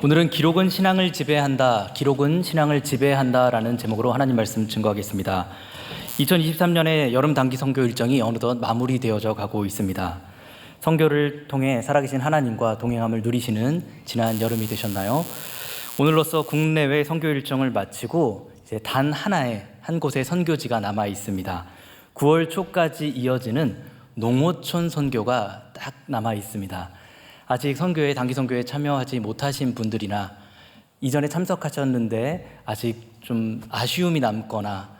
오늘은 기록은 신앙을 지배한다, 기록은 신앙을 지배한다라는 제목으로 하나님 말씀 증거하겠습니다. 2023년의 여름 단기 선교 일정이 어느덧 마무리되어져 가고 있습니다. 선교를 통해 살아계신 하나님과 동행함을 누리시는 지난 여름이 되셨나요? 오늘로써 국내외 선교 일정을 마치고 이제 단 하나의 한 곳의 선교지가 남아 있습니다. 9월 초까지 이어지는 농어촌 선교가 딱 남아 있습니다. 아직 선교회, 단기 선교에 참여하지 못하신 분들이나 이전에 참석하셨는데 아직 좀 아쉬움이 남거나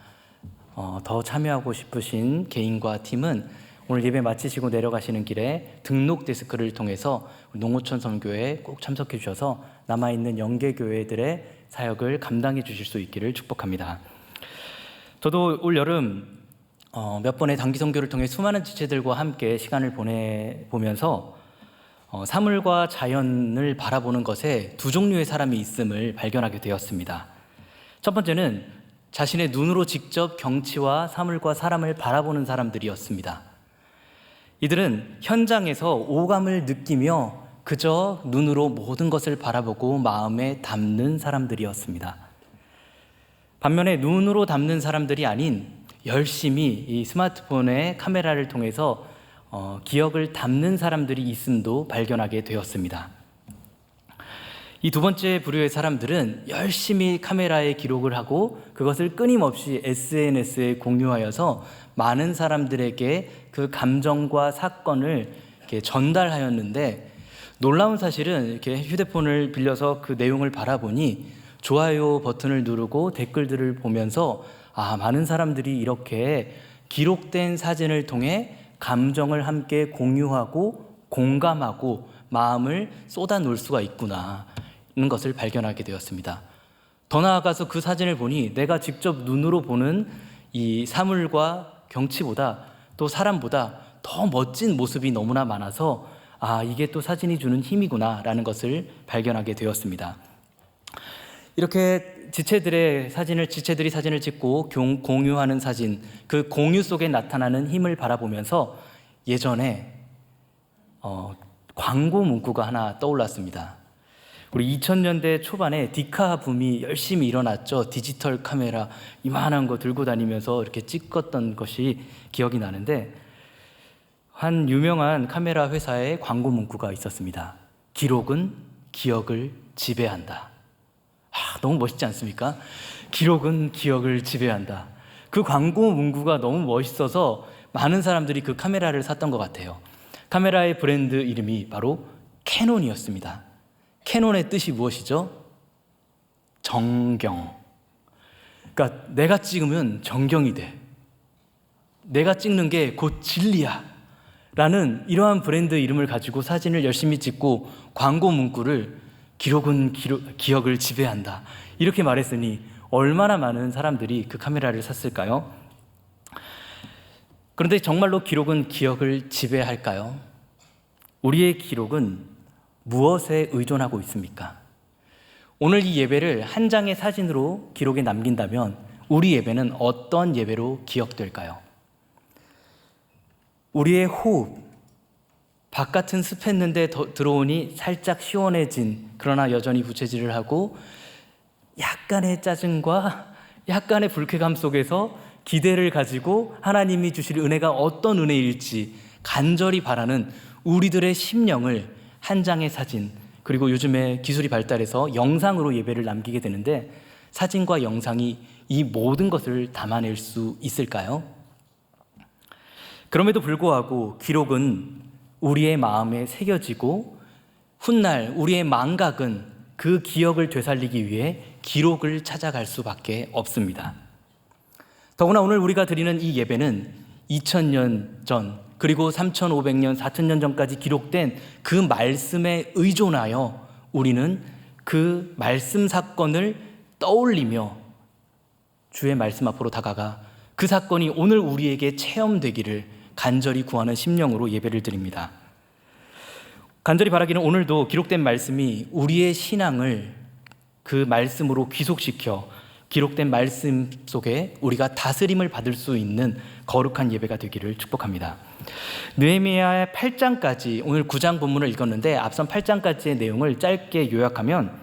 더 참여하고 싶으신 개인과 팀은 오늘 예배 마치시고 내려가시는 길에 등록 데스크를 통해서 농어촌 선교에 꼭 참석해 주셔서 남아있는 영계교회들의 사역을 감당해 주실 수 있기를 축복합니다. 저도 올 여름 몇 번의 단기 선교를 통해 수많은 지체들과 함께 시간을 보내보면서 사물과 자연을 바라보는 것에 두 종류의 사람이 있음을 발견하게 되었습니다. 첫 번째는 자신의 눈으로 직접 경치와 사물과 사람을 바라보는 사람들이었습니다. 이들은 현장에서 오감을 느끼며 그저 눈으로 모든 것을 바라보고 마음에 담는 사람들이었습니다. 반면에 눈으로 담는 사람들이 아닌 열심히 이 스마트폰의 카메라를 통해서 기억을 담는 사람들이 있음도 발견하게 되었습니다. 이 두 번째 부류의 사람들은 열심히 카메라에 기록을 하고 그것을 끊임없이 SNS에 공유하여서 많은 사람들에게 그 감정과 사건을 이렇게 전달하였는데, 놀라운 사실은 이렇게 휴대폰을 빌려서 그 내용을 바라보니 좋아요 버튼을 누르고 댓글들을 보면서 많은 사람들이 이렇게 기록된 사진을 통해 감정을 함께 공유하고 공감하고 마음을 쏟아놓을 수가 있구나 하는 것을 발견하게 되었습니다. 더 나아가서 그 사진을 보니 내가 직접 눈으로 보는 이 사물과 경치보다 또 사람보다 더 멋진 모습이 너무나 많아서 이게 또 사진이 주는 힘이구나 라는 것을 발견하게 되었습니다. 이렇게 지체들이 사진을 찍고 공유하는 사진, 그 공유 속에 나타나는 힘을 바라보면서 예전에 광고 문구가 하나 떠올랐습니다. 우리 2000년대 초반에 디카 붐이 열심히 일어났죠. 디지털 카메라 이만한 거 들고 다니면서 이렇게 찍었던 것이 기억이 나는데, 한 유명한 카메라 회사의 광고 문구가 있었습니다. 기록은 기억을 지배한다. 너무 멋있지 않습니까? 기록은 기억을 지배한다. 그 광고 문구가 너무 멋있어서 많은 사람들이 그 카메라를 샀던 것 같아요. 카메라의 브랜드 이름이 바로 캐논이었습니다. 캐논의 뜻이 무엇이죠? 정경. 그러니까 내가 찍으면 정경이 돼. 내가 찍는 게 곧 진리야 라는 이러한 브랜드 이름을 가지고 사진을 열심히 찍고 광고 문구를 기록은 기억을 지배한다 이렇게 말했으니 얼마나 많은 사람들이 그 카메라를 샀을까요? 그런데 정말로 기록은 기억을 지배할까요? 우리의 기록은 무엇에 의존하고 있습니까? 오늘 이 예배를 한 장의 사진으로 기록에 남긴다면 우리 예배는 어떤 예배로 기억될까요? 우리의 호흡, 바깥은 습했는데 들어오니 살짝 시원해진, 그러나 여전히 부채질을 하고 약간의 짜증과 약간의 불쾌감 속에서 기대를 가지고 하나님이 주실 은혜가 어떤 은혜일지 간절히 바라는 우리들의 심령을 한 장의 사진, 그리고 요즘에 기술이 발달해서 영상으로 예배를 남기게 되는데, 사진과 영상이 이 모든 것을 담아낼 수 있을까요? 그럼에도 불구하고 기록은 우리의 마음에 새겨지고 훗날 우리의 망각은 그 기억을 되살리기 위해 기록을 찾아갈 수밖에 없습니다. 더구나 오늘 우리가 드리는 이 예배는 2000년 전 그리고 3500년, 4000년 전까지 기록된 그 말씀에 의존하여 우리는 그 말씀 사건을 떠올리며 주의 말씀 앞으로 다가가 그 사건이 오늘 우리에게 체험되기를 간절히 구하는 심령으로 예배를 드립니다. 간절히 바라기는 오늘도 기록된 말씀이 우리의 신앙을 그 말씀으로 귀속시켜 기록된 말씀 속에 우리가 다스림을 받을 수 있는 거룩한 예배가 되기를 축복합니다. 느헤미야 8장까지 오늘 9장 본문을 읽었는데 앞선 8장까지의 내용을 짧게 요약하면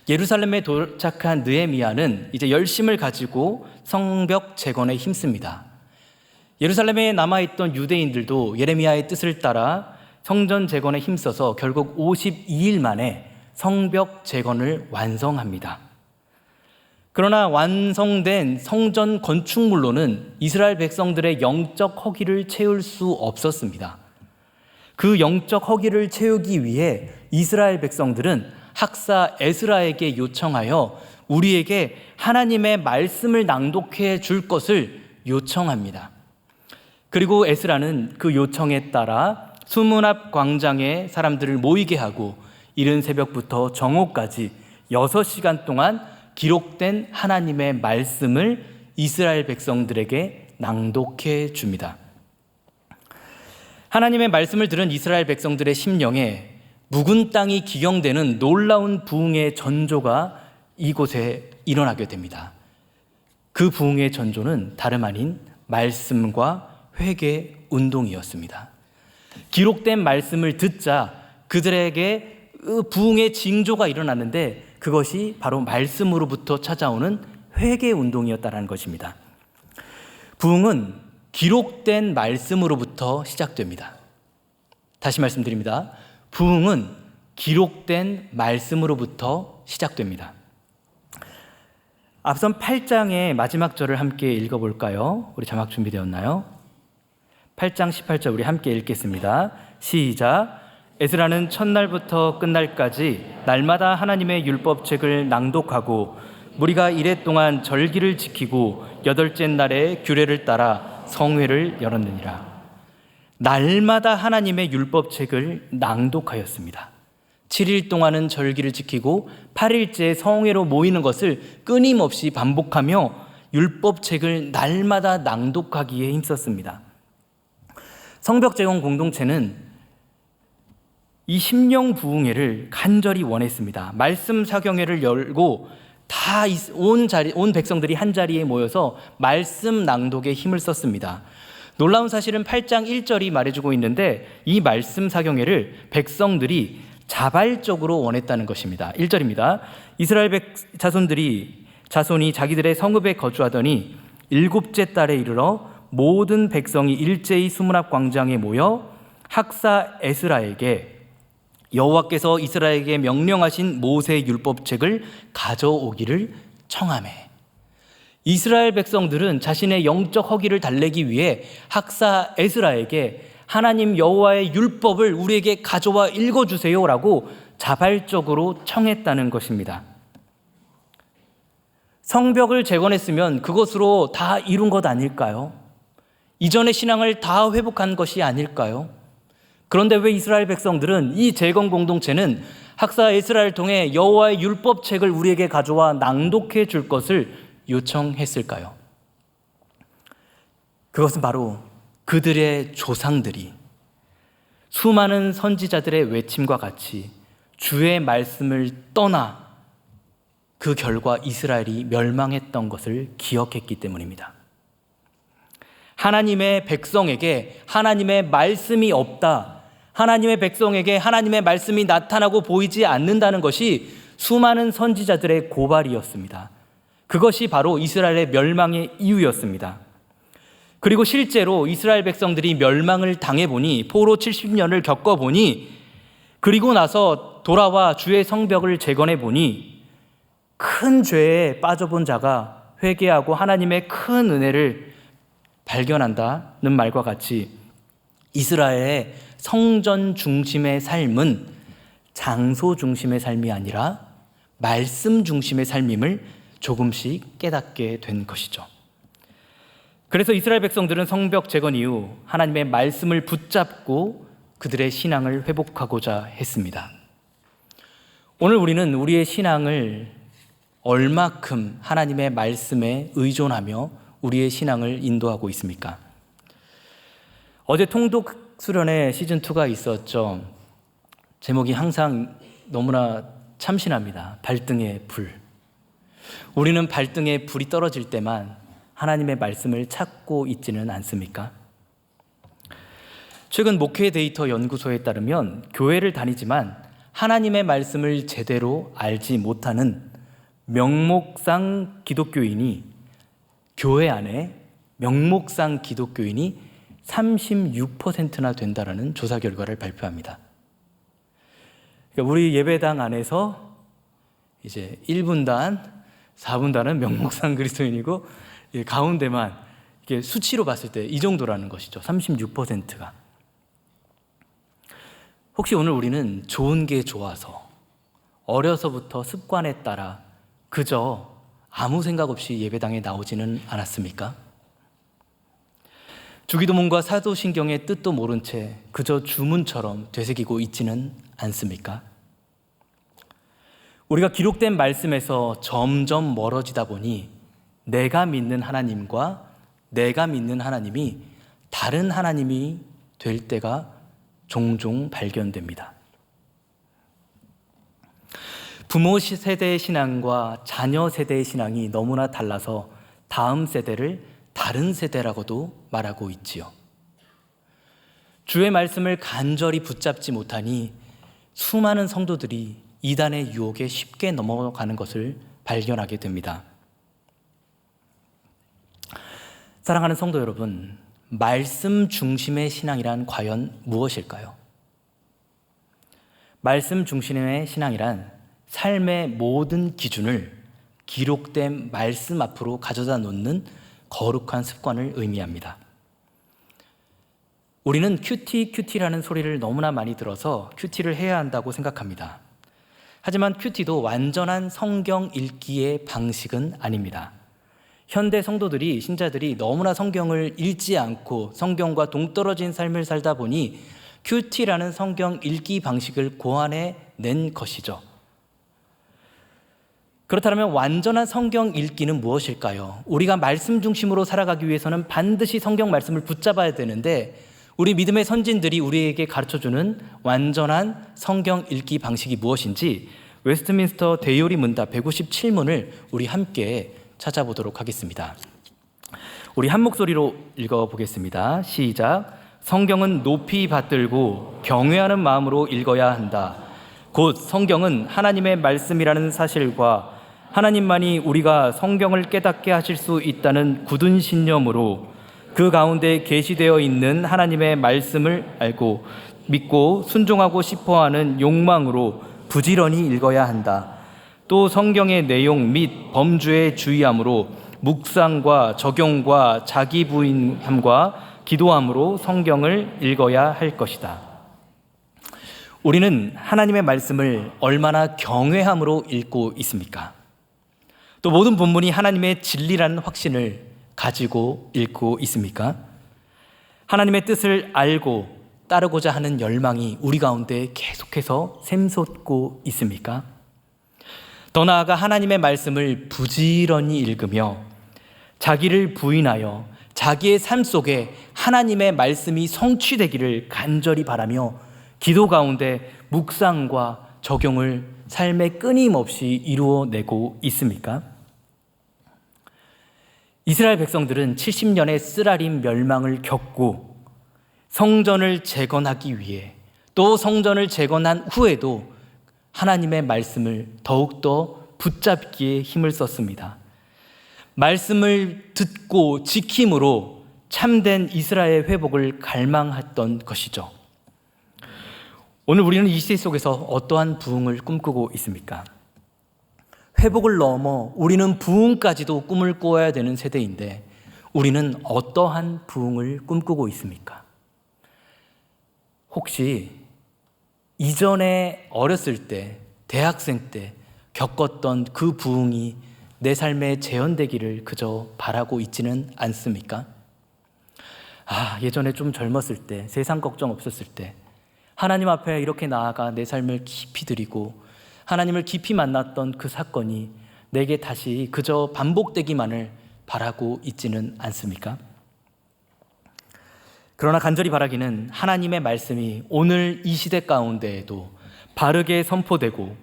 예루살렘에 도착한 느헤미야는 이제 열심을 가지고 성벽 재건에 힘씁니다. 예루살렘에 남아있던 유대인들도 예레미야의 뜻을 따라 성전 재건에 힘써서 결국 52일 만에 성벽 재건을 완성합니다. 그러나 완성된 성전 건축물로는 이스라엘 백성들의 영적 허기를 채울 수 없었습니다. 그 영적 허기를 채우기 위해 이스라엘 백성들은 학사 에스라에게 요청하여 우리에게 하나님의 말씀을 낭독해 줄 것을 요청합니다. 그리고 에스라는 그 요청에 따라 수문 앞 광장에 사람들을 모이게 하고 이른 새벽부터 정오까지 6시간 동안 기록된 하나님의 말씀을 이스라엘 백성들에게 낭독해 줍니다. 하나님의 말씀을 들은 이스라엘 백성들의 심령에 묵은 땅이 기경되는 놀라운 부흥의 전조가 이곳에 일어나게 됩니다. 그 부흥의 전조는 다름 아닌 말씀과 회개 운동이었습니다. 기록된 말씀을 듣자 그들에게 부흥의 징조가 일어났는데 그것이 바로 말씀으로부터 찾아오는 회개 운동이었다는 것입니다. 부흥은 기록된 말씀으로부터 시작됩니다. 다시 말씀드립니다. 부흥은 기록된 말씀으로부터 시작됩니다. 앞선 8장의 마지막 절을 함께 읽어볼까요? 우리 자막 준비되었나요? 8장 18절 우리 함께 읽겠습니다. 시작. 에스라는 첫날부터 끝날까지 날마다 하나님의 율법책을 낭독하고 무리가 이레 동안 절기를 지키고 8째 날에 규례를 따라 성회를 열었느니라. 날마다 하나님의 율법책을 낭독하였습니다. 7일 동안은 절기를 지키고 8일째 성회로 모이는 것을 끊임없이 반복하며 율법책을 날마다 낭독하기에 힘썼습니다. 성벽재건 공동체는 이 심령 부흥회를 간절히 원했습니다. 말씀 사경회를 열고 다 온 백성들이 한 자리에 모여서 말씀 낭독에 힘을 썼습니다. 놀라운 사실은 8장 1절이 말해주고 있는데 이 말씀 사경회를 백성들이 자발적으로 원했다는 것입니다. 1절입니다. 이스라엘 자손이 자기들의 성읍에 거주하더니 7째 달에 이르러 모든 백성이 일제히 수문 앞 광장에 모여 학사 에스라에게 여호와께서 이스라엘에게 명령하신 모세 율법책을 가져오기를 청하매. 이스라엘 백성들은 자신의 영적 허기를 달래기 위해 학사 에스라에게 하나님 여호와의 율법을 우리에게 가져와 읽어주세요라고 자발적으로 청했다는 것입니다. 성벽을 재건했으면 그것으로 다 이룬 것 아닐까요? 이전의 신앙을 다 회복한 것이 아닐까요? 그런데 왜 이스라엘 백성들은 이 재건 공동체는 학사 에스라를 통해 여호와의 율법책을 우리에게 가져와 낭독해 줄 것을 요청했을까요? 그것은 바로 그들의 조상들이 수많은 선지자들의 외침과 같이 주의 말씀을 떠나 그 결과 이스라엘이 멸망했던 것을 기억했기 때문입니다. 하나님의 백성에게 하나님의 말씀이 없다, 하나님의 백성에게 하나님의 말씀이 나타나고 보이지 않는다는 것이 수많은 선지자들의 고발이었습니다. 그것이 바로 이스라엘의 멸망의 이유였습니다. 그리고 실제로 이스라엘 백성들이 멸망을 당해보니, 포로 70년을 겪어보니, 그리고 나서 돌아와 주의 성벽을 재건해보니 큰 죄에 빠져본 자가 회개하고 하나님의 큰 은혜를 발견한다는 말과 같이 이스라엘의 성전 중심의 삶은 장소 중심의 삶이 아니라 말씀 중심의 삶임을 조금씩 깨닫게 된 것이죠. 그래서 이스라엘 백성들은 성벽 재건 이후 하나님의 말씀을 붙잡고 그들의 신앙을 회복하고자 했습니다. 오늘 우리는 우리의 신앙을 얼마큼 하나님의 말씀에 의존하며 우리의 신앙을 인도하고 있습니까? 어제 통독 수련회 시즌2가 있었죠. 제목이 항상 너무나 참신합니다. 발등에 불. 우리는 발등에 불이 떨어질 때만 하나님의 말씀을 찾고 있지는 않습니까? 최근 목회 데이터 연구소에 따르면 교회를 다니지만 하나님의 말씀을 제대로 알지 못하는 명목상 기독교인이, 교회 안에 명목상 기독교인이 36%나 된다라는 조사 결과를 발표합니다. 그러니까 우리 예배당 안에서 이제 1분단, 4분단은 명목상 그리스도인이고, 가운데만 이게 수치로 봤을 때 이 정도라는 것이죠. 36%가. 혹시 오늘 우리는 좋은 게 좋아서 어려서부터 습관에 따라 그저 아무 생각 없이 예배당에 나오지는 않았습니까? 주기도문과 사도신경의 뜻도 모른 채 그저 주문처럼 되새기고 있지는 않습니까? 우리가 기록된 말씀에서 점점 멀어지다 보니 내가 믿는 하나님과 내가 믿는 하나님이 다른 하나님이 될 때가 종종 발견됩니다. 부모 세대의 신앙과 자녀 세대의 신앙이 너무나 달라서 다음 세대를 다른 세대라고도 말하고 있지요. 주의 말씀을 간절히 붙잡지 못하니 수많은 성도들이 이단의 유혹에 쉽게 넘어가는 것을 발견하게 됩니다. 사랑하는 성도 여러분, 말씀 중심의 신앙이란 과연 무엇일까요? 말씀 중심의 신앙이란 삶의 모든 기준을 기록된 말씀 앞으로 가져다 놓는 거룩한 습관을 의미합니다. 우리는 큐티라는 소리를 너무나 많이 들어서 큐티를 해야 한다고 생각합니다. 하지만 큐티도 완전한 성경 읽기의 방식은 아닙니다. 현대 성도들이, 신자들이 너무나 성경을 읽지 않고 성경과 동떨어진 삶을 살다 보니 큐티라는 성경 읽기 방식을 고안해낸 것이죠. 그렇다면 완전한 성경 읽기는 무엇일까요? 우리가 말씀 중심으로 살아가기 위해서는 반드시 성경 말씀을 붙잡아야 되는데 우리 믿음의 선진들이 우리에게 가르쳐주는 완전한 성경 읽기 방식이 무엇인지 웨스트민스터 대요리 문답 157문을 우리 함께 찾아보도록 하겠습니다. 우리 한 목소리로 읽어보겠습니다. 시작. 성경은 높이 받들고 경외하는 마음으로 읽어야 한다. 곧 성경은 하나님의 말씀이라는 사실과 하나님만이 우리가 성경을 깨닫게 하실 수 있다는 굳은 신념으로 그 가운데 계시되어 있는 하나님의 말씀을 알고 믿고 순종하고 싶어하는 욕망으로 부지런히 읽어야 한다. 또 성경의 내용 및 범주에 주의함으로 묵상과 적용과 자기 부인함과 기도함으로 성경을 읽어야 할 것이다. 우리는 하나님의 말씀을 얼마나 경외함으로 읽고 있습니까? 또 모든 본문이 하나님의 진리라는 확신을 가지고 읽고 있습니까? 하나님의 뜻을 알고 따르고자 하는 열망이 우리 가운데 계속해서 샘솟고 있습니까? 더 나아가 하나님의 말씀을 부지런히 읽으며 자기를 부인하여 자기의 삶 속에 하나님의 말씀이 성취되기를 간절히 바라며 기도 가운데 묵상과 적용을 삶에 끊임없이 이루어내고 있습니까? 이스라엘 백성들은 70년의 쓰라림 멸망을 겪고 성전을 재건하기 위해 또 성전을 재건한 후에도 하나님의 말씀을 더욱더 붙잡기에 힘을 썼습니다. 말씀을 듣고 지킴으로 참된 이스라엘 회복을 갈망했던 것이죠. 오늘 우리는 이 시대 속에서 어떠한 부흥을 꿈꾸고 있습니까? 회복을 넘어 우리는 부흥까지도 꿈을 꾸어야 되는 세대인데 우리는 어떠한 부흥을 꿈꾸고 있습니까? 혹시 이전에 어렸을 때, 대학생 때 겪었던 그 부흥이 내 삶에 재현되기를 그저 바라고 있지는 않습니까? 예전에 좀 젊었을 때, 세상 걱정 없었을 때 하나님 앞에 이렇게 나아가 내 삶을 깊이 드리고 하나님을 깊이 만났던 그 사건이 내게 다시 그저 반복되기만을 바라고 있지는 않습니까? 그러나 간절히 바라기는 하나님의 말씀이 오늘 이 시대 가운데에도 바르게 선포되고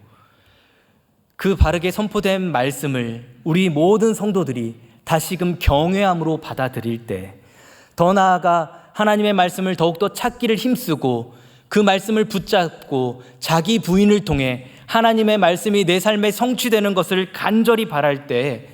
그 바르게 선포된 말씀을 우리 모든 성도들이 다시금 경외함으로 받아들일 때 더 나아가 하나님의 말씀을 더욱더 찾기를 힘쓰고 그 말씀을 붙잡고 자기 부인을 통해 하나님의 말씀이 내 삶에 성취되는 것을 간절히 바랄 때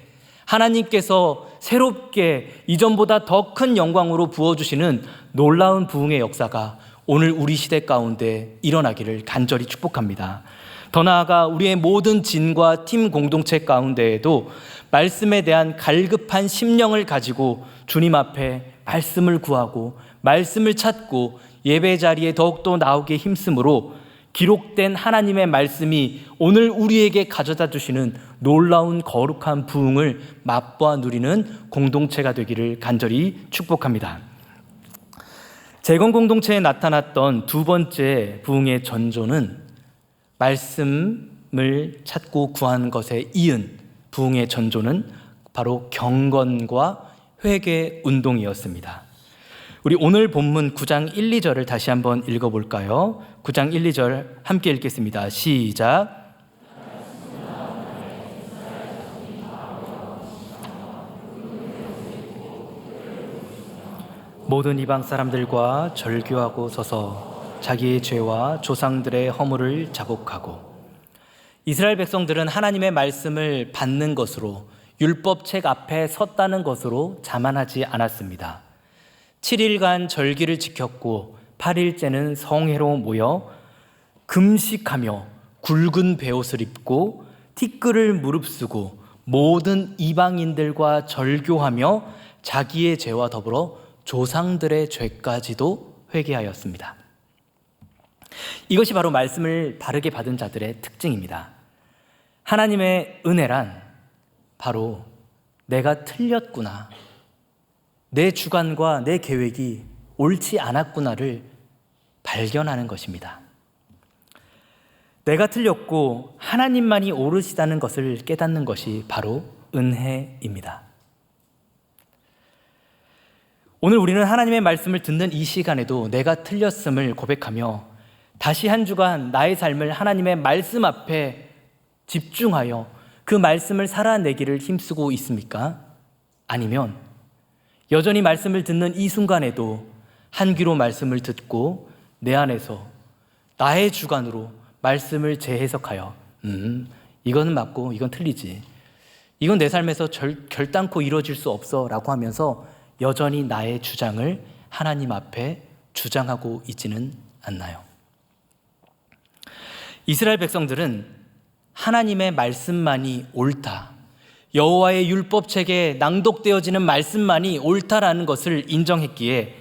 하나님께서 새롭게 이전보다 더 큰 영광으로 부어주시는 놀라운 부흥의 역사가 오늘 우리 시대 가운데 일어나기를 간절히 축복합니다. 더 나아가 우리의 모든 진과 팀 공동체 가운데에도 말씀에 대한 갈급한 심령을 가지고 주님 앞에 말씀을 구하고 말씀을 찾고 예배 자리에 더욱더 나오게 힘쓰므로 기록된 하나님의 말씀이 오늘 우리에게 가져다 주시는 놀라운 거룩한 부흥을 맛보아 누리는 공동체가 되기를 간절히 축복합니다. 재건 공동체에 나타났던 두 번째 부흥의 전조는 말씀을 찾고 구한 것에 이은 부흥의 전조는 바로 경건과 회개 운동이었습니다. 우리 오늘 본문 9장 1, 2절을 다시 한번 읽어볼까요? 9장 1, 2절 함께 읽겠습니다. 시작. 모든 이방 사람들과 절교하고 서서 자기의 죄와 조상들의 허물을 자복하고. 이스라엘 백성들은 하나님의 말씀을 받는 것으로 율법책 앞에 섰다는 것으로 자만하지 않았습니다. 7일간 절기를 지켰고 8일째는 성회로 모여 금식하며 굵은 베옷을 입고 티끌을 무릅쓰고 모든 이방인들과 절교하며 자기의 죄와 더불어 조상들의 죄까지도 회개하였습니다. 이것이 바로 말씀을 바르게 받은 자들의 특징입니다. 하나님의 은혜란 바로 내가 틀렸구나, 내 주관과 내 계획이 옳지 않았구나를 발견하는 것입니다. 내가 틀렸고 하나님만이 옳으시다는 것을 깨닫는 것이 바로 은혜입니다. 오늘 우리는 하나님의 말씀을 듣는 이 시간에도 내가 틀렸음을 고백하며 다시 한 주간 나의 삶을 하나님의 말씀 앞에 집중하여 그 말씀을 살아내기를 힘쓰고 있습니까? 아니면 여전히 말씀을 듣는 이 순간에도 한 귀로 말씀을 듣고 내 안에서 나의 주관으로 말씀을 재해석하여 이건 맞고 이건 틀리지, 이건 내 삶에서 결단코 이루어질 수 없어 라고 하면서 여전히 나의 주장을 하나님 앞에 주장하고 있지는 않나요? 이스라엘 백성들은 하나님의 말씀만이 옳다, 여호와의 율법책에 낭독되어지는 말씀만이 옳다라는 것을 인정했기에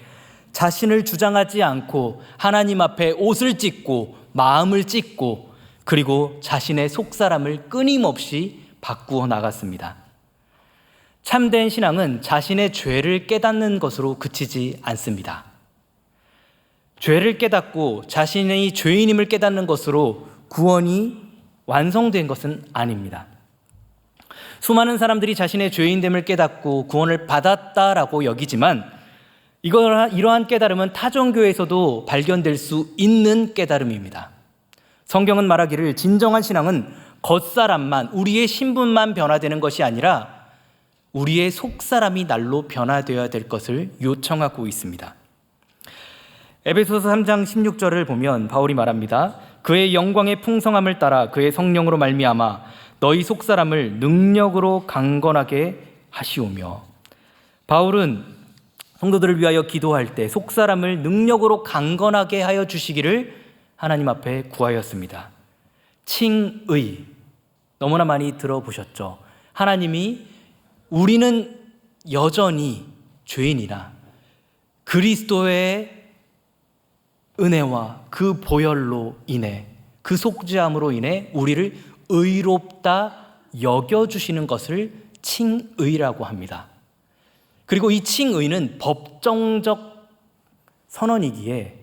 자신을 주장하지 않고 하나님 앞에 옷을 찢고 마음을 찢고 그리고 자신의 속사람을 끊임없이 바꾸어 나갔습니다. 참된 신앙은 자신의 죄를 깨닫는 것으로 그치지 않습니다. 죄를 깨닫고 자신의 죄인임을 깨닫는 것으로 구원이 완성된 것은 아닙니다. 수많은 사람들이 자신의 죄인됨을 깨닫고 구원을 받았다라고 여기지만 이러한 깨달음은 타종교에서도 발견될 수 있는 깨달음입니다. 성경은 말하기를 진정한 신앙은 겉사람만, 우리의 신분만 변화되는 것이 아니라 우리의 속사람이 날로 변화되어야 될 것을 요청하고 있습니다. 에베소서 3장 16절을 보면 바울이 말합니다. 그의 영광의 풍성함을 따라 그의 성령으로 말미암아 너희 속사람을 능력으로 강건하게 하시오며. 바울은 성도들을 위하여 기도할 때 속사람을 능력으로 강건하게 하여 주시기를 하나님 앞에 구하였습니다. 칭의, 너무나 많이 들어보셨죠? 하나님이 우리는 여전히 죄인이나 그리스도의 은혜와 그 보혈로 인해, 그 속죄함으로 인해 우리를 의롭다 여겨주시는 것을 칭의라고 합니다. 그리고 이 칭의는 법정적 선언이기에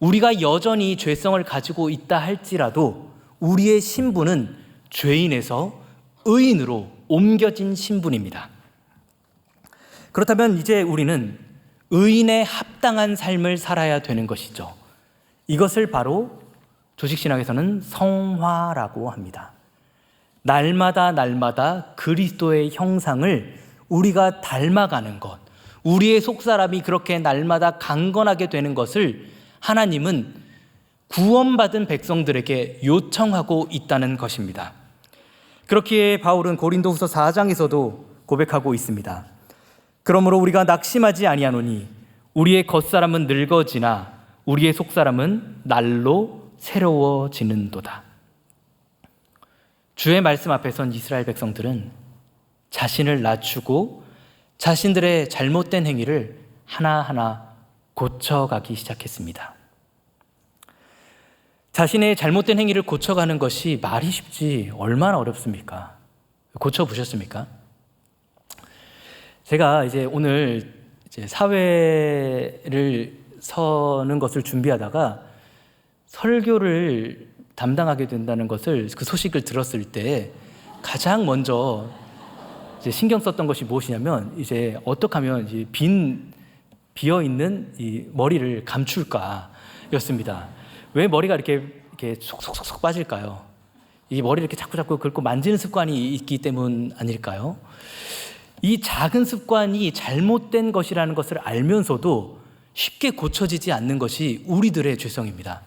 우리가 여전히 죄성을 가지고 있다 할지라도 우리의 신분은 죄인에서 의인으로 옮겨진 신분입니다. 그렇다면 이제 우리는 의인에 합당한 삶을 살아야 되는 것이죠. 이것을 바로 조직신학에서는 성화라고 합니다. 날마다 그리스도의 형상을 우리가 닮아가는 것, 우리의 속사람이 그렇게 날마다 강건하게 되는 것을 하나님은 구원받은 백성들에게 요청하고 있다는 것입니다. 그렇기에 바울은 고린도후서 4장에서도 고백하고 있습니다. 그러므로 우리가 낙심하지 아니하노니 우리의 겉사람은 늙어지나 우리의 속사람은 날로 새로워지는도다. 주의 말씀 앞에 선 이스라엘 백성들은 자신을 낮추고 자신들의 잘못된 행위를 하나하나 고쳐가기 시작했습니다. 자신의 잘못된 행위를 고쳐가는 것이 말이 쉽지 얼마나 어렵습니까? 고쳐보셨습니까? 제가 이제 오늘 사회를 서는 것을 준비하다가 설교를 담당하게 된다는 것을 그 소식을 들었을 때 가장 먼저 이제 신경 썼던 것이 무엇이냐면 이제 어떻게 하면 이제 비어 있는 이 머리를 감출까였습니다. 왜 머리가 이렇게 속속속속 빠질까요? 이 머리를 이렇게 자꾸 긁고 만지는 습관이 있기 때문 아닐까요? 이 작은 습관이 잘못된 것이라는 것을 알면서도 쉽게 고쳐지지 않는 것이 우리들의 죄성입니다.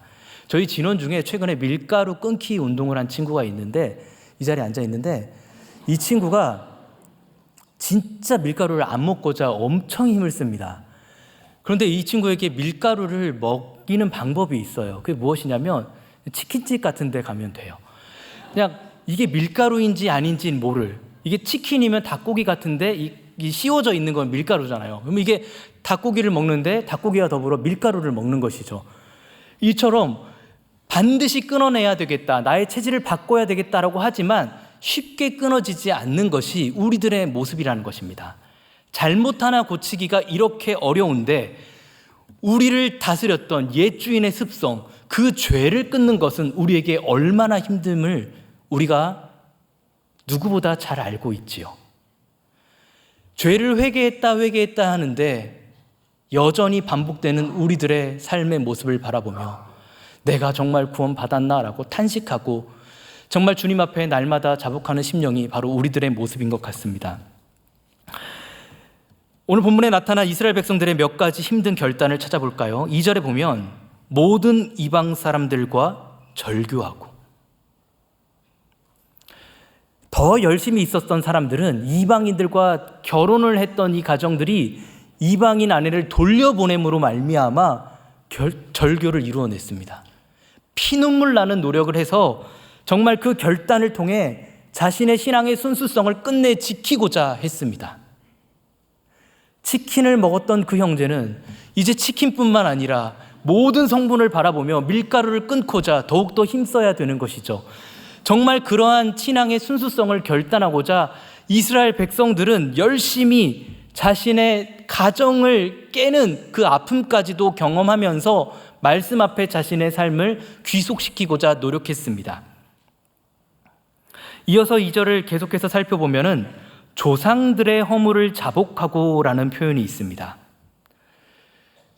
저희 진원 중에 최근에 밀가루 끊기 운동을 한 친구가 있는데 이 자리에 앉아 있는데 이 친구가 진짜 밀가루를 안 먹고자 엄청 힘을 씁니다. 그런데 이 친구에게 밀가루를 먹이는 방법이 있어요. 그게 무엇이냐면 치킨집 같은 데 가면 돼요. 그냥 이게 밀가루인지 아닌지는 모를, 이게 치킨이면 닭고기 같은데 이 씌워져 있는 건 밀가루잖아요. 그럼 이게 닭고기를 먹는데 닭고기와 더불어 밀가루를 먹는 것이죠. 이처럼 반드시 끊어내야 되겠다, 나의 체질을 바꿔야 되겠다라고 하지만 쉽게 끊어지지 않는 것이 우리들의 모습이라는 것입니다. 잘못 하나 고치기가 이렇게 어려운데 우리를 다스렸던 옛 주인의 습성, 그 죄를 끊는 것은 우리에게 얼마나 힘듦을 우리가 누구보다 잘 알고 있지요. 죄를 회개했다 하는데 여전히 반복되는 우리들의 삶의 모습을 바라보며 내가 정말 구원받았나라고 탄식하고 정말 주님 앞에 날마다 자복하는 심령이 바로 우리들의 모습인 것 같습니다. 오늘 본문에 나타난 이스라엘 백성들의 몇 가지 힘든 결단을 찾아볼까요? 2절에 보면 모든 이방 사람들과 절교하고, 더 열심히 있었던 사람들은 이방인들과 결혼을 했던 이 가정들이 이방인 아내를 돌려보냄으로 말미암아 절교를 이루어냈습니다. 피눈물 나는 노력을 해서 정말 그 결단을 통해 자신의 신앙의 순수성을 끝내 지키고자 했습니다. 치킨을 먹었던 그 형제는 이제 치킨뿐만 아니라 모든 성분을 바라보며 밀가루를 끊고자 더욱더 힘써야 되는 것이죠. 정말 그러한 신앙의 순수성을 결단하고자 이스라엘 백성들은 열심히 자신의 가정을 깨는 그 아픔까지도 경험하면서 말씀 앞에 자신의 삶을 귀속시키고자 노력했습니다. 이어서 2절을 계속해서 살펴보면은 조상들의 허물을 자복하고라는 표현이 있습니다.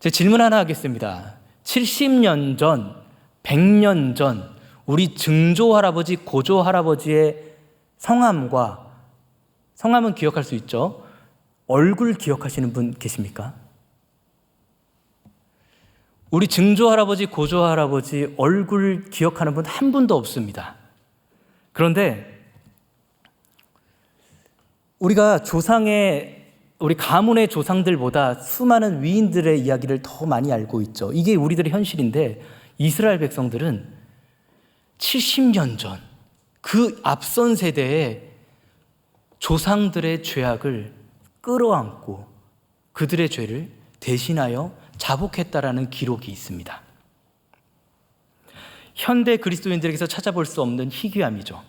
제 질문 하나 하겠습니다. 70년 전, 100년 전 우리 증조할아버지, 고조할아버지의 성함은 기억할 수 있죠? 얼굴 기억하시는 분 계십니까? 우리 증조할아버지, 고조할아버지 얼굴 기억하는 분 한 분도 없습니다. 그런데 우리가 우리 가문의 조상들보다 수많은 위인들의 이야기를 더 많이 알고 있죠. 이게 우리들의 현실인데 이스라엘 백성들은 70년 전 그 앞선 세대의 조상들의 죄악을 끌어안고 그들의 죄를 대신하여 자복했다라는 기록이 있습니다. 현대 그리스도인들에게서 찾아볼 수 없는 희귀함이죠.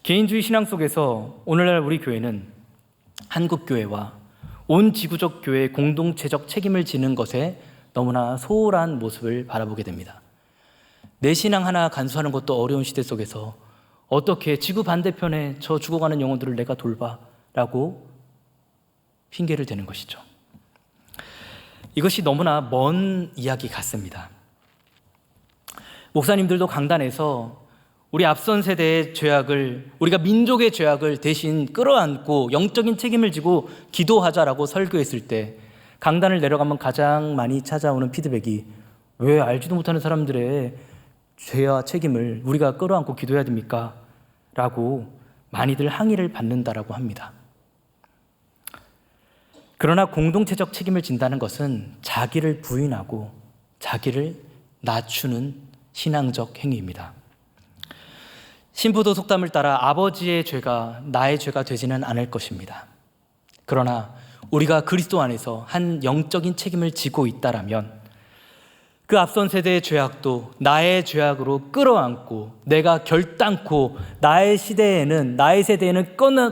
개인주의 신앙 속에서 오늘날 우리 교회는 한국교회와 온 지구적 교회의 공동체적 책임을 지는 것에 너무나 소홀한 모습을 바라보게 됩니다. 내 신앙 하나 간수하는 것도 어려운 시대 속에서 어떻게 지구 반대편에 저 죽어가는 영혼들을 내가 돌봐라고 핑계를 대는 것이죠. 이것이 너무나 먼 이야기 같습니다. 목사님들도 강단에서 우리 앞선 세대의 죄악을, 우리가 민족의 죄악을 대신 끌어안고 영적인 책임을 지고 기도하자라고 설교했을 때 강단을 내려가면 가장 많이 찾아오는 피드백이 왜 알지도 못하는 사람들의 죄와 책임을 우리가 끌어안고 기도해야 됩니까? 라고 많이들 항의를 받는다라고 합니다. 그러나 공동체적 책임을 진다는 것은 자기를 부인하고 자기를 낮추는 신앙적 행위입니다. 신부도 속담을 따라 아버지의 죄가 나의 죄가 되지는 않을 것입니다. 그러나 우리가 그리스도 안에서 한 영적인 책임을 지고 있다라면 그 앞선 세대의 죄악도 나의 죄악으로 끌어안고 내가 결단코 나의 세대에는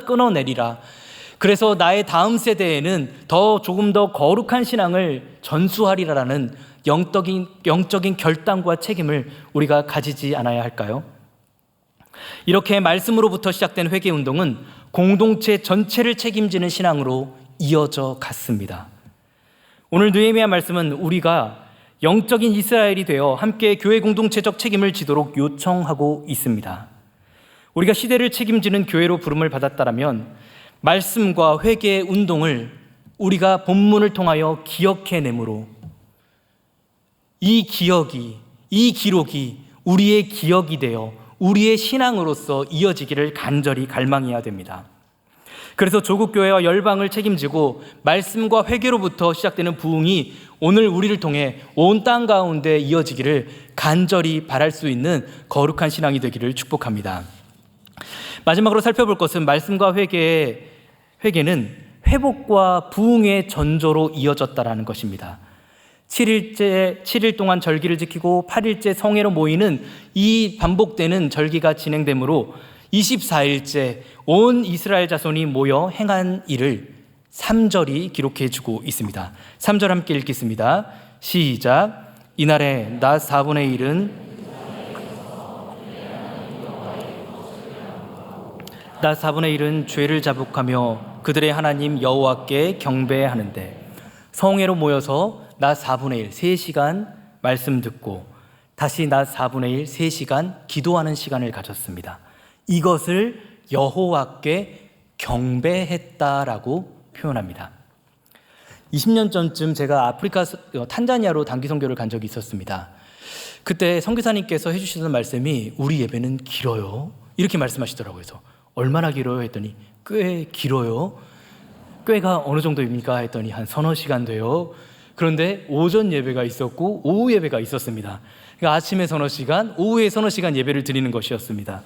끊어내리라. 그래서 나의 다음 세대에는 조금 더 거룩한 신앙을 전수하리라라는 영적인 결단과 책임을 우리가 가지지 않아야 할까요? 이렇게 말씀으로부터 시작된 회개운동은 공동체 전체를 책임지는 신앙으로 이어져 갔습니다. 오늘 느헤미야 말씀은 우리가 영적인 이스라엘이 되어 함께 교회 공동체적 책임을 지도록 요청하고 있습니다. 우리가 시대를 책임지는 교회로 부름을 받았다면 말씀과 회개의 운동을 우리가 본문을 통하여 기억해내므로 이 기록이 우리의 기억이 되어 우리의 신앙으로서 이어지기를 간절히 갈망해야 됩니다. 그래서 조국교회와 열방을 책임지고 말씀과 회개로부터 시작되는 부흥이 오늘 우리를 통해 온 땅 가운데 이어지기를 간절히 바랄 수 있는 거룩한 신앙이 되기를 축복합니다. 마지막으로 살펴볼 것은 말씀과 회개는 회복과 부흥의 전조로 이어졌다라는 것입니다. 7일 동안 절기를 지키고 8일째 성회로 모이는 이 반복되는 절기가 진행되므로 24일째 온 이스라엘 자손이 모여 행한 일을 3절이 기록해주고 있습니다. 3절 함께 읽겠습니다. 시작. 이날에 낮 4분의 1은 낮 4분의 1은 죄를 자복하며 그들의 하나님 여호와께 경배하는데 성회로 모여서 낮 4분의 1, 3시간 말씀 듣고 다시 낮 4분의 1, 3시간 기도하는 시간을 가졌습니다. 이것을 여호와께 경배했다라고 표현합니다. 20년 전쯤 제가 아프리카 탄자니아로 단기 선교를 간 적이 있었습니다. 그때 선교사님께서 해주시던 말씀이 우리 예배는 길어요. 이렇게 말씀하시더라고요. 그래서 얼마나 길어요? 했더니 꽤 길어요. 꽤가 어느 정도입니까? 했더니 한 서너 시간 돼요. 그런데 오전 예배가 있었고 오후 예배가 있었습니다. 그러니까 아침에 서너 시간, 오후에 서너 시간 예배를 드리는 것이었습니다.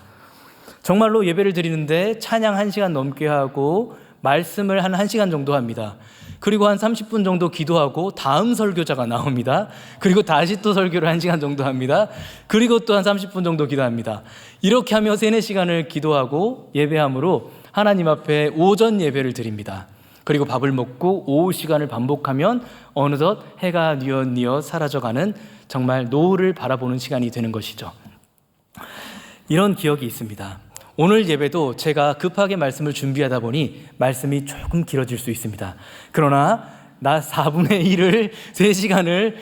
정말로 예배를 드리는데 찬양 1시간 넘게 하고 말씀을 한 1시간 정도 합니다. 그리고 한 30분 정도 기도하고 다음 설교자가 나옵니다. 그리고 다시 또 설교를 1시간 정도 합니다. 그리고 또 한 30분 정도 기도합니다. 이렇게 하며 3-4시간을 기도하고 예배함으로 하나님 앞에 오전 예배를 드립니다. 그리고 밥을 먹고 오후 시간을 반복하면 어느덧 해가 뉘엿뉘엿 사라져가는 정말 노을을 바라보는 시간이 되는 것이죠. 이런 기억이 있습니다. 오늘 예배도 제가 급하게 말씀을 준비하다 보니 말씀이 조금 길어질 수 있습니다. 그러나 나 4분의 1을 3시간을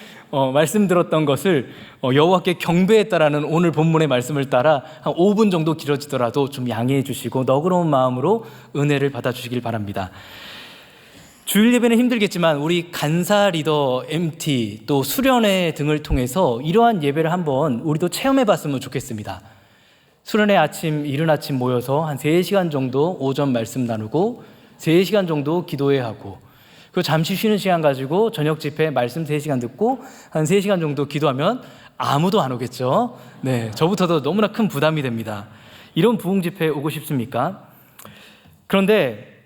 말씀 들었던 것을 여호와께 경배했다라는 오늘 본문의 말씀을 따라 한 5분 정도 길어지더라도 좀 양해해 주시고 너그러운 마음으로 은혜를 받아주시길 바랍니다. 주일 예배는 힘들겠지만 우리 간사 리더 MT 또 수련회 등을 통해서 이러한 예배를 한번 우리도 체험해 봤으면 좋겠습니다. 수련회 이른 아침 모여서 한 3시간 정도 오전 말씀 나누고 3시간 정도 기도회 하고 그리고 잠시 쉬는 시간 가지고 저녁 집회 말씀 3시간 듣고 한 3시간 정도 기도하면 아무도 안 오겠죠. 네, 저부터도 너무나 큰 부담이 됩니다. 이런 부흥 집회에 오고 싶습니까? 그런데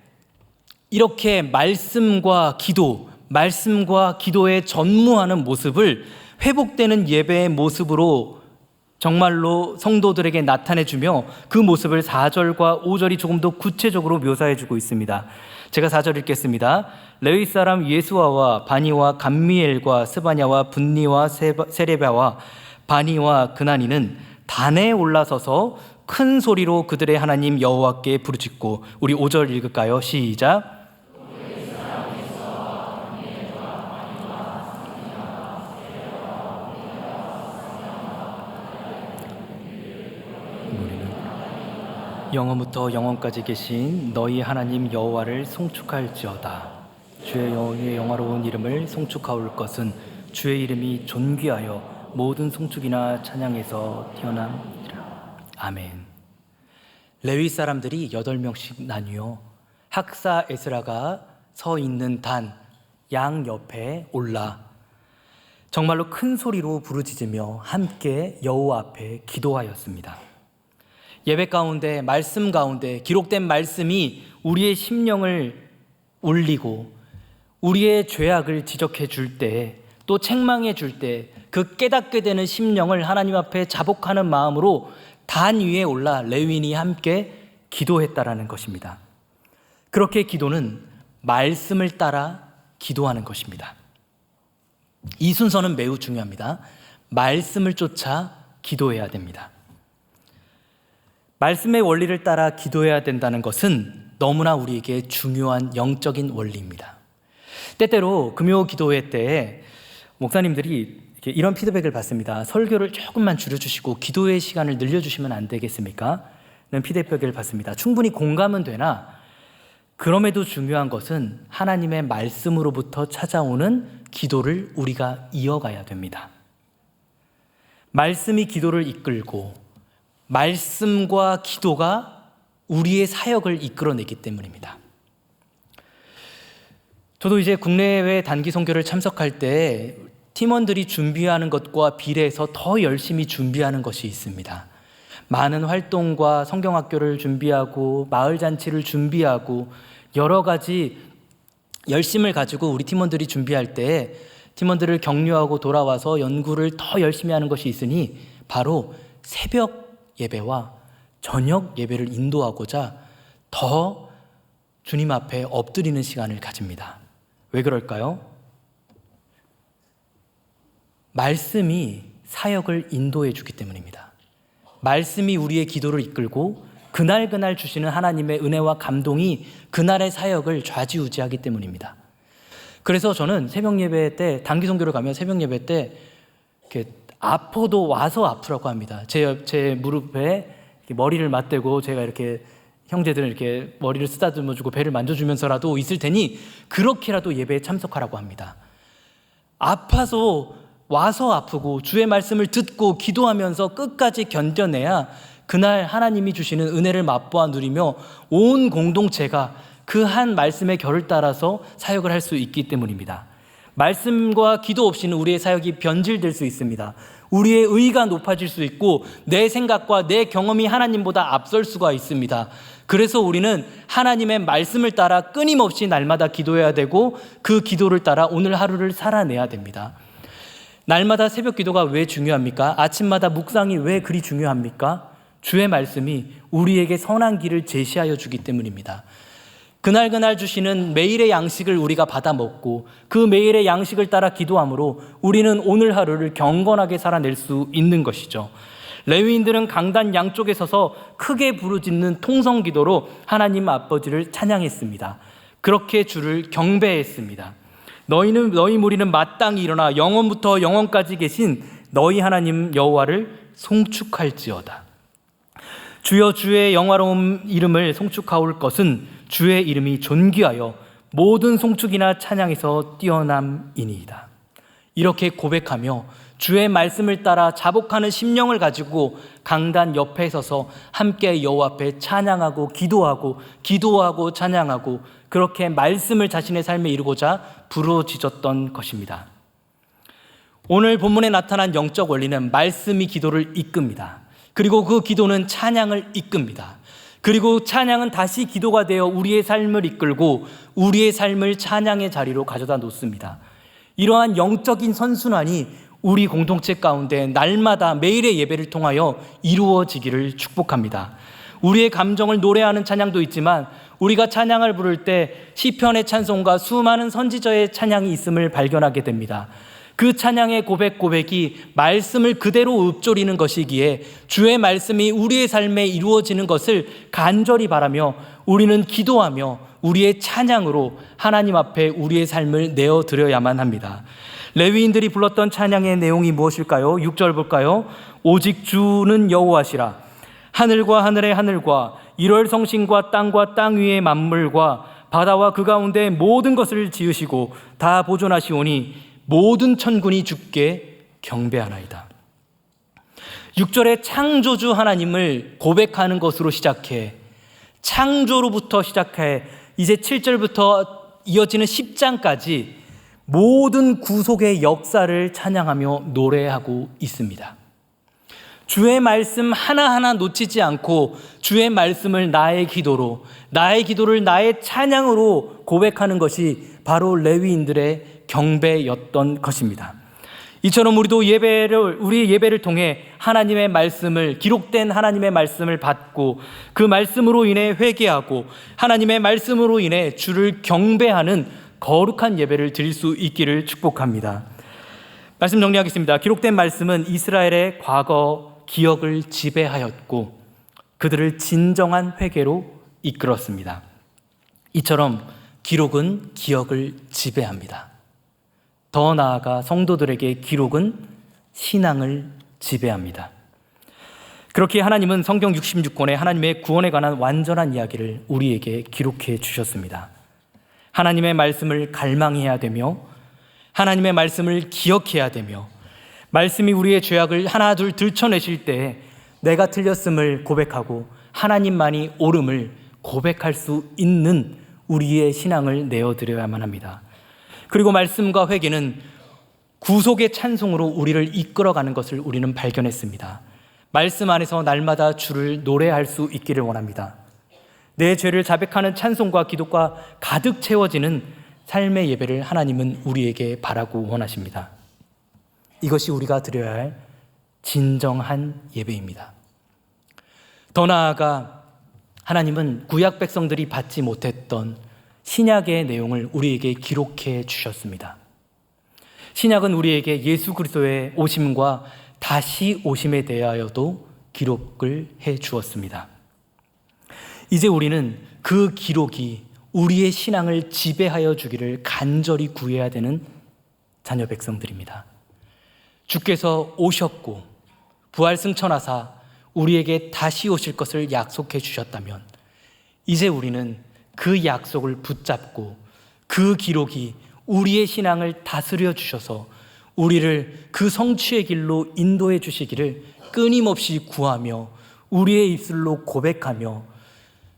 이렇게 말씀과 기도에 전무하는 모습을 회복되는 예배의 모습으로 정말로 성도들에게 나타내주며 그 모습을 4절과 5절이 조금 더 구체적으로 묘사해주고 있습니다. 제가 4절 읽겠습니다. 레위 사람 예수아와 바니와 감미엘과 스바냐와 분니와 세레바와 바니와 그나니는 단에 올라서서 큰 소리로 그들의 하나님 여호와께 부르짖고 우리 5절 읽을까요? 시작. 영원부터 영원까지 계신 너희 하나님 여호와를 송축할지어다. 주의 영화로운 이름을 송축하올 것은 주의 이름이 존귀하여 모든 송축이나 찬양에서 뛰어남이라. 아멘. 레위 사람들이 8명씩 나뉘어 학사 에스라가 서 있는 단 양 옆에 올라 정말로 큰 소리로 부르짖으며 함께 여호와 앞에 기도하였습니다. 예배 가운데, 말씀 가운데 기록된 말씀이 우리의 심령을 울리고 우리의 죄악을 지적해 줄 때, 또 책망해 줄 때 그 깨닫게 되는 심령을 하나님 앞에 자복하는 마음으로 단 위에 올라 레위인이 함께 기도했다라는 것입니다. 그렇게 기도는 말씀을 따라 기도하는 것입니다. 이 순서는 매우 중요합니다. 말씀을 쫓아 기도해야 됩니다. 말씀의 원리를 따라 기도해야 된다는 것은 너무나 우리에게 중요한 영적인 원리입니다. 때때로 금요 기도회 때 목사님들이 이런 피드백을 받습니다. 설교를 조금만 줄여주시고 기도의 시간을 늘려주시면 안 되겠습니까? 라는 피드백을 받습니다. 충분히 공감은 되나 그럼에도 중요한 것은 하나님의 말씀으로부터 찾아오는 기도를 우리가 이어가야 됩니다. 말씀이 기도를 이끌고 말씀과 기도가 우리의 사역을 이끌어내기 때문입니다. 저도 이제 국내외 단기 선교를 참석할 때 팀원들이 준비하는 것과 비례해서 더 열심히 준비하는 것이 있습니다. 많은 활동과 성경학교를 준비하고 마을 잔치를 준비하고 여러 가지 열심을 가지고 우리 팀원들이 준비할 때 팀원들을 격려하고 돌아와서 연구를 더 열심히 하는 것이 있으니 바로 새벽 예배와 저녁 예배를 인도하고자 더 주님 앞에 엎드리는 시간을 가집니다. 왜 그럴까요? 말씀이 사역을 인도해 주기 때문입니다. 말씀이 우리의 기도를 이끌고 그날 주시는 하나님의 은혜와 감동이 그날의 사역을 좌지우지하기 때문입니다. 그래서 저는 새벽 예배 때, 단기 선교를 가면 새벽 예배 때 이렇게 아파도 와서 아프라고 합니다. 제 무릎에 머리를 맞대고 제가 이렇게 형제들 이렇게 머리를 쓰다듬어 주고 배를 만져주면서라도 있을 테니 그렇게라도 예배에 참석하라고 합니다. 아파서 와서 아프고 주의 말씀을 듣고 기도하면서 끝까지 견뎌내야 그날 하나님이 주시는 은혜를 맛보아 누리며 온 공동체가 그 한 말씀의 결을 따라서 사역을 할 수 있기 때문입니다. 말씀과 기도 없이는 우리의 사역이 변질될 수 있습니다. 우리의 의의가 높아질 수 있고 내 생각과 내 경험이 하나님보다 앞설 수가 있습니다. 그래서 우리는 하나님의 말씀을 따라 끊임없이 날마다 기도해야 되고 그 기도를 따라 오늘 하루를 살아내야 됩니다. 날마다 새벽 기도가 왜 중요합니까? 아침마다 묵상이 왜 그리 중요합니까? 주의 말씀이 우리에게 선한 길을 제시하여 주기 때문입니다. 그날 주시는 매일의 양식을 우리가 받아 먹고 그 매일의 양식을 따라 기도함으로 우리는 오늘 하루를 경건하게 살아낼 수 있는 것이죠. 레위인들은 강단 양쪽에 서서 크게 부르짖는 통성 기도로 하나님 아버지를 찬양했습니다. 그렇게 주를 경배했습니다. 너희 무리는 마땅히 일어나 영원부터 영원까지 계신 너희 하나님 여호와를 송축할지어다. 주여 주의 영화로운 이름을 송축하올 것은 주의 이름이 존귀하여 모든 송축이나 찬양에서 뛰어남이니이다. 이렇게 고백하며 주의 말씀을 따라 자복하는 심령을 가지고 강단 옆에 서서 함께 여호와 앞에 찬양하고 기도하고 찬양하고 그렇게 말씀을 자신의 삶에 이루고자 부르짖었던 것입니다. 오늘 본문에 나타난 영적 원리는 말씀이 기도를 이끕니다. 그리고 그 기도는 찬양을 이끕니다. 그리고 찬양은 다시 기도가 되어 우리의 삶을 이끌고 우리의 삶을 찬양의 자리로 가져다 놓습니다. 이러한 영적인 선순환이 우리 공동체 가운데 날마다 매일의 예배를 통하여 이루어지기를 축복합니다. 우리의 감정을 노래하는 찬양도 있지만 우리가 찬양을 부를 때 시편의 찬송과 수많은 선지자의 찬양이 있음을 발견하게 됩니다. 그 찬양의 고백이 말씀을 그대로 읊조리는 것이기에 주의 말씀이 우리의 삶에 이루어지는 것을 간절히 바라며 우리는 기도하며 우리의 찬양으로 하나님 앞에 우리의 삶을 내어드려야만 합니다. 레위인들이 불렀던 찬양의 내용이 무엇일까요? 6절 볼까요? 오직 주는 여호와시라. 하늘과 하늘의 하늘과 일월 성신과 땅 위의 만물과 바다와 그 가운데 모든 것을 지으시고 다 보존하시오니 모든 천군이 주께 경배하나이다. 6절에 창조주 하나님을 고백하는 것으로 시작해 창조로부터 시작해 이제 7절부터 이어지는 10장까지 모든 구속의 역사를 찬양하며 노래하고 있습니다. 주의 말씀 하나하나 놓치지 않고 주의 말씀을 나의 기도를 나의 찬양으로 고백하는 것이 바로 레위인들의 경배였던 것입니다. 이처럼 우리도 우리의 예배를 통해 하나님의 말씀을, 기록된 하나님의 말씀을 받고 그 말씀으로 인해 회개하고 하나님의 말씀으로 인해 주를 경배하는 거룩한 예배를 드릴 수 있기를 축복합니다. 말씀 정리하겠습니다. 기록된 말씀은 이스라엘의 과거 기억을 지배하였고 그들을 진정한 회개로 이끌었습니다. 이처럼 기록은 기억을 지배합니다. 더 나아가 성도들에게 기록은 신앙을 지배합니다. 그렇게 하나님은 성경 66권에 하나님의 구원에 관한 완전한 이야기를 우리에게 기록해 주셨습니다. 하나님의 말씀을 갈망해야 되며 하나님의 말씀을 기억해야 되며 말씀이 우리의 죄악을 하나둘 들춰내실 때 내가 틀렸음을 고백하고 하나님만이 옳음을 고백할 수 있는 우리의 신앙을 내어드려야만 합니다. 그리고 말씀과 회개는 구속의 찬송으로 우리를 이끌어가는 것을 우리는 발견했습니다. 말씀 안에서 날마다 주를 노래할 수 있기를 원합니다. 내 죄를 자백하는 찬송과 기도가 가득 채워지는 삶의 예배를 하나님은 우리에게 바라고 원하십니다. 이것이 우리가 드려야 할 진정한 예배입니다. 더 나아가 하나님은 구약 백성들이 받지 못했던 신약의 내용을 우리에게 기록해 주셨습니다. 신약은 우리에게 예수 그리스도의 오심과 다시 오심에 대하여도 기록을 해 주었습니다. 이제 우리는 그 기록이 우리의 신앙을 지배하여 주기를 간절히 구해야 되는 자녀 백성들입니다. 주께서 오셨고 부활 승천하사 우리에게 다시 오실 것을 약속해 주셨다면 이제 우리는 그 약속을 붙잡고 그 기록이 우리의 신앙을 다스려 주셔서 우리를 그 성취의 길로 인도해 주시기를 끊임없이 구하며 우리의 입술로 고백하며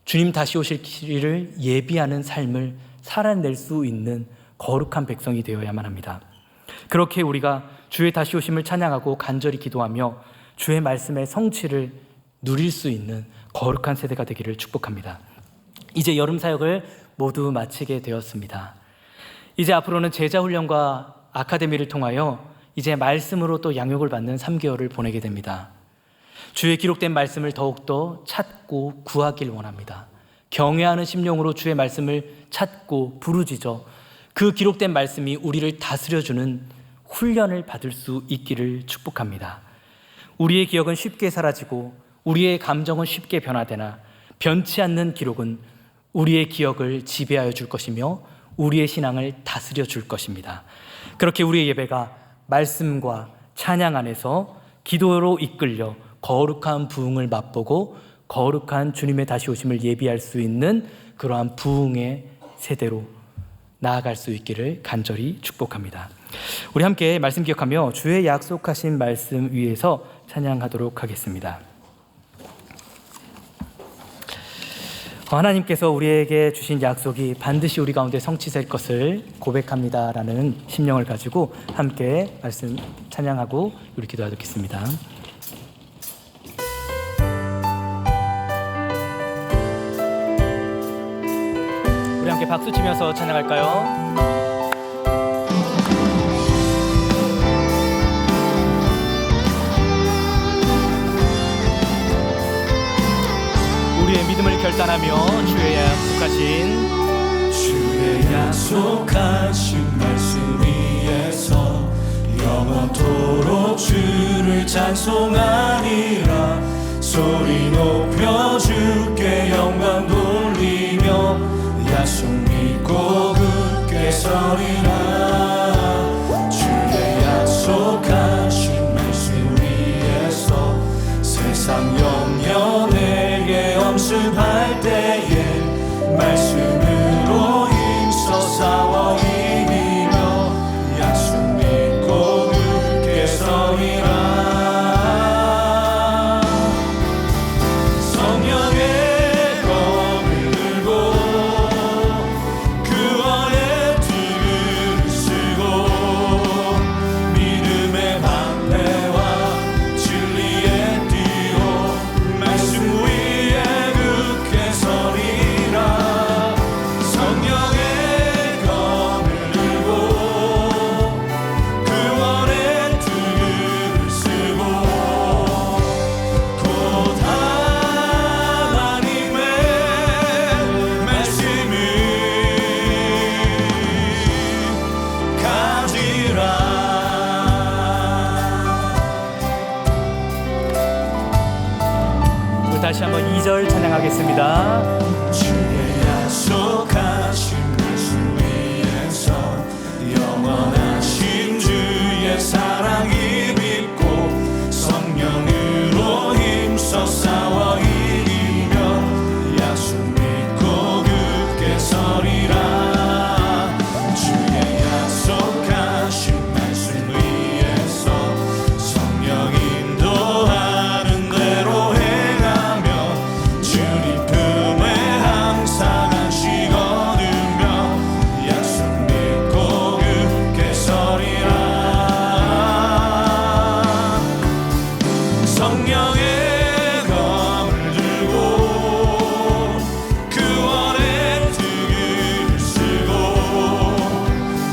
주님 다시 오실 길을 예비하는 삶을 살아낼 수 있는 거룩한 백성이 되어야만 합니다. 그렇게 우리가 주의 다시 오심을 찬양하고 간절히 기도하며 주의 말씀의 성취를 누릴 수 있는 거룩한 세대가 되기를 축복합니다. 이제 여름 사역을 모두 마치게 되었습니다. 이제 앞으로는 제자 훈련과 아카데미를 통하여 이제 말씀으로 또 양육을 받는 3개월을 보내게 됩니다. 주의 기록된 말씀을 더욱더 찾고 구하길 원합니다. 경외하는 심령으로 주의 말씀을 찾고 부르짖어 그 기록된 말씀이 우리를 다스려주는 훈련을 받을 수 있기를 축복합니다. 우리의 기억은 쉽게 사라지고 우리의 감정은 쉽게 변화되나 변치 않는 기록은 우리의 기억을 지배하여 줄 것이며 우리의 신앙을 다스려 줄 것입니다. 그렇게 우리의 예배가 말씀과 찬양 안에서 기도로 이끌려 거룩한 부흥을 맛보고 거룩한 주님의 다시 오심을 예비할 수 있는 그러한 부흥의 세대로 나아갈 수 있기를 간절히 축복합니다. 우리 함께 말씀 기억하며 주의 약속하신 말씀 위에서 찬양하도록 하겠습니다. 하나님께서 우리에게 주신 약속이 반드시 우리 가운데 성취될 것을 고백합니다라는 심령을 가지고 함께 말씀 찬양하고 우리 기도하겠습니다. 우리 함께 박수 치면서 찬양할까요? 우리의 믿음을 결단하며 주의 약속하신 말씀 위에서 영원토록 주를 찬송하리라. 소리 높여 주께 영광 돌리며 약속 믿고 굳게 서리라. 주의 약속하신 말씀 위에서 세상 영연에게 엄습할 때에 말씀으로 힘써 싸워 이기며 약속 찬양하겠습니다. 주의 약속하신 말씀 위에서 영원하신 주의 사랑이 믿고 성령으로 힘써 싸워 이기며 약속 믿고 굳게 서리라. 주의 약속하신 말씀 위에서 성령 인도하는 대로 행하며 주님 품에 항상 안식 얻으며 약속 믿고 굳게 서리라. 성령의 검을 들고 구원의 등을 쓰고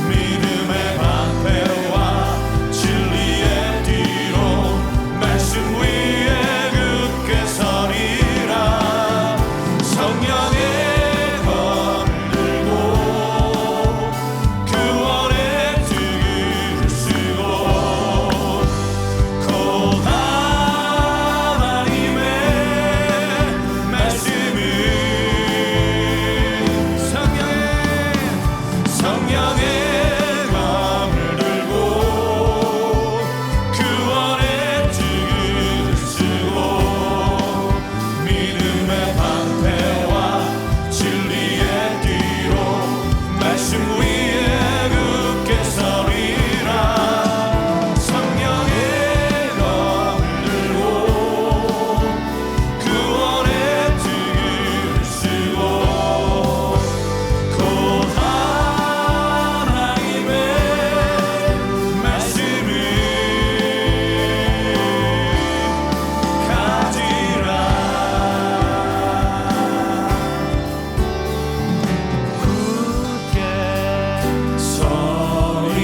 믿음의 방패와 진리의 뒤로 말씀 위에 굳게 서리라. 성령의 검을 들고 구원의 등을 쓰고 곧 하나님의 말씀을 성령의 검을 들고 구원의 등을 쓰고 믿음의 방패와 진리의 뒤로 말씀 위에 굳게 서리라. 성령의 검을 들고 구원의 등을 쓰고 곧 하나님의 말씀을 가지라. 굳게 서리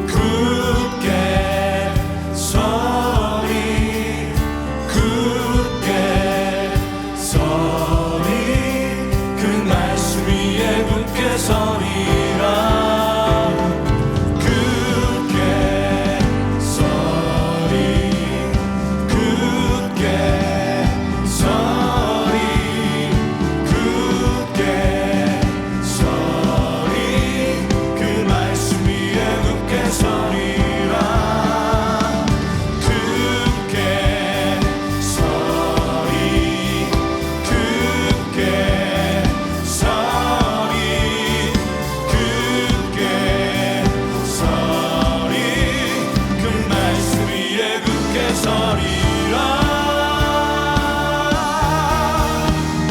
굳게 서리 굳게 서리 그 말씀 위에 굳게 서리라. 굳게 서리 굳게 서리 굳게 서리 그 말씀 위에 굳게 서리라. 굳게 서리 굳게 서리 굳게 서리 그 말씀 위에 굳게 서리라.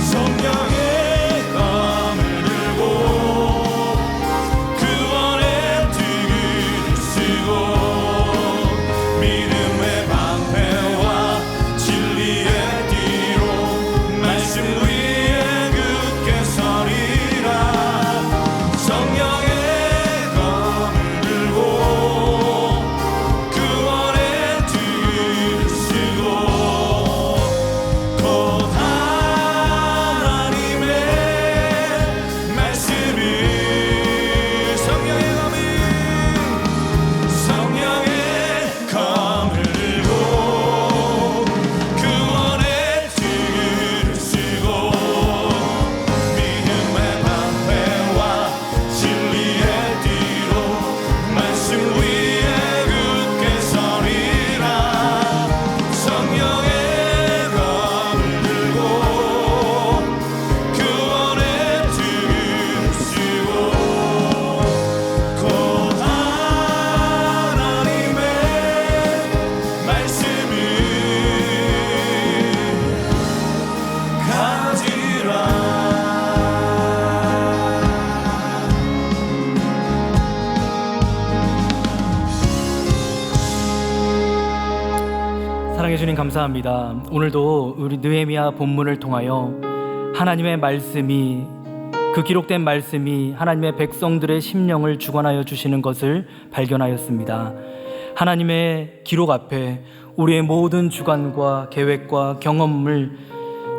성령의 검을 들고 구원의 등을 쓰고 믿음의 방패와 진리의 뒤로 말씀 위에 굳게 서리라. 성령의 검을 들고 구원의 등을 쓰고 곧 하나님의 말씀을 성령의 검을 들고 구원의 등을 쓰고 믿음의 방패와 진리의 뒤로 말씀 위에 굳게 서리라. 성령의 검을 들고 구원의 등을 쓰고 곧 하나님의 말씀을 가지라. 사랑해 주님 감사합니다. 오늘도 우리 느헤미야 본문을 통하여 하나님의 말씀이 그 기록된 말씀이 하나님의 백성들의 심령을 주관하여 주시는 것을 발견하였습니다. 하나님의 기록 앞에 우리의 모든 주관과 계획과 경험을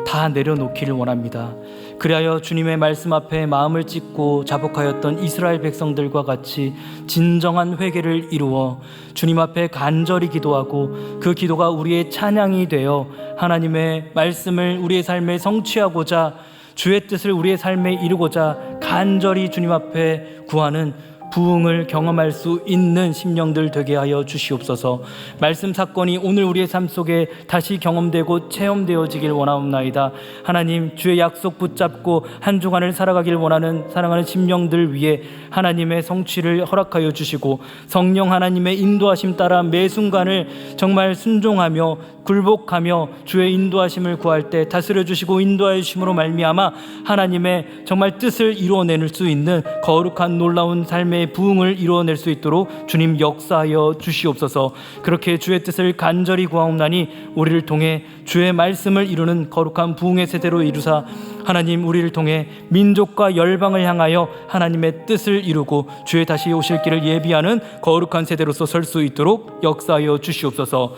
다 내려놓기를 원합니다. 그리하여 주님의 말씀 앞에 마음을 찢고 자복하였던 이스라엘 백성들과 같이 진정한 회개를 이루어 주님 앞에 간절히 기도하고 그 기도가 우리의 찬양이 되어 하나님의 말씀을 우리의 삶에 성취하고자 주의 뜻을 우리의 삶에 이루고자 간절히 주님 앞에 구하는 부흥을 경험할 수 있는 심령들 되게 하여 주시옵소서. 말씀 사건이 오늘 우리의 삶 속에 다시 경험되고 체험되어지길 원하옵나이다. 하나님, 주의 약속 붙잡고 한 주간을 살아가길 원하는 사랑하는 심령들 위해 하나님의 성취를 허락하여 주시고 성령 하나님의 인도하심 따라 매 순간을 정말 순종하며 굴복하며 주의 인도하심을 구할 때 다스려 주시고 인도하여 주심으로 말미암아 하나님의 정말 뜻을 이루어낼 수 있는 거룩한 놀라운 삶의 부흥을 이루어낼 수 있도록 주님 역사하여 주시옵소서. 그렇게 주의 뜻을 간절히 구하옵나니 우리를 통해 주의 말씀을 이루는 거룩한 부흥의 세대로 이루사 하나님, 우리를 통해 민족과 열방을 향하여 하나님의 뜻을 이루고 주의 다시 오실 길을 예비하는 거룩한 세대로서 설 수 있도록 역사하여 주시옵소서.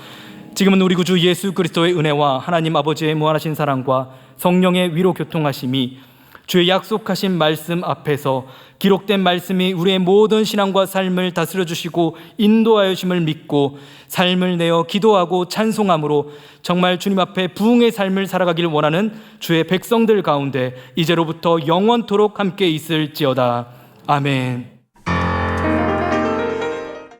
지금은 우리 구주 예수 그리스도의 은혜와 하나님 아버지의 무한하신 사랑과 성령의 위로 교통하심이 주의 약속하신 말씀 앞에서 기록된 말씀이 우리의 모든 신앙과 삶을 다스려 주시고 인도하여 주심을 믿고 삶을 내어 기도하고 찬송함으로 정말 주님 앞에 부흥의 삶을 살아가길 원하는 주의 백성들 가운데 이제로부터 영원토록 함께 있을지어다. 아멘.